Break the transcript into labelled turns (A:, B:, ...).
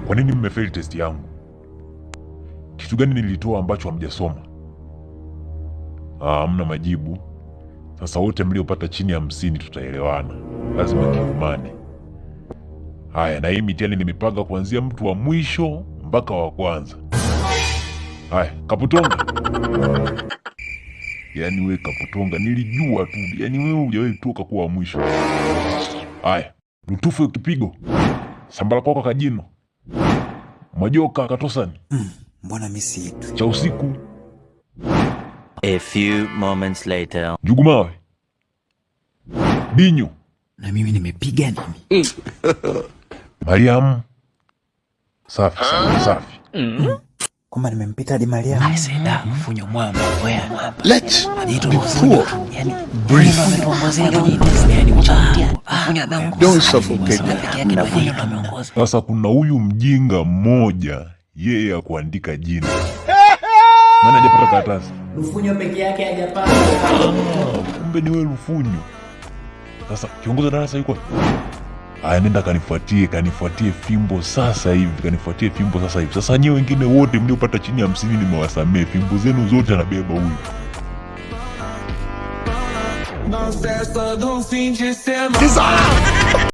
A: Kwa nini mmefeli test yangu? Kitu gani nilitoa ambacho hamjasoma? Hamna majibu. Sasa wote mliopata chini ya 50 tutaelewana. Lazima kiumane. Haya, na hii mitihani nimepanga kuanzia mtu wa mwisho mpaka wa kwanza. Haya, Kaputonga. Yaani we Kaputonga, nilijua tu. Yaani wewe hujawahi toka kuwa wa mwisho. Haya, Lutufu Kipigo. Sambala kwako Kajino. Majoka Katosani.
B: Mbona mimi siitu?
A: Cha usiku.
C: A few moments later.
A: Jugumawe. Binyo.
B: Na mimi nimepiga nini?
A: Mariam. Safi, safi.
B: Kwamba nimempita hadi Mariam.
D: Aiseda funyo mwamba wewe.
E: Let's
D: Yani breathe. Yani ufunyo dangu.
E: Don't suffocate.
A: Sasa kuna huyu mjinga mmoja, yeye ya kuandika jina. Nani hajapata karatasi?
F: Lufunyo peke yake hajapata.
A: Kumbe ni wewe Lufunyo. Sasa kiongoza darasa yuko? Aya, nenda kanifuatie fimbo sasa hivi, Sasa nyewe wengine wote mliopata chini ya 50 nimewasamea, fimbo zenu zote anabeba huyu.
G: Na festa do fim de semana.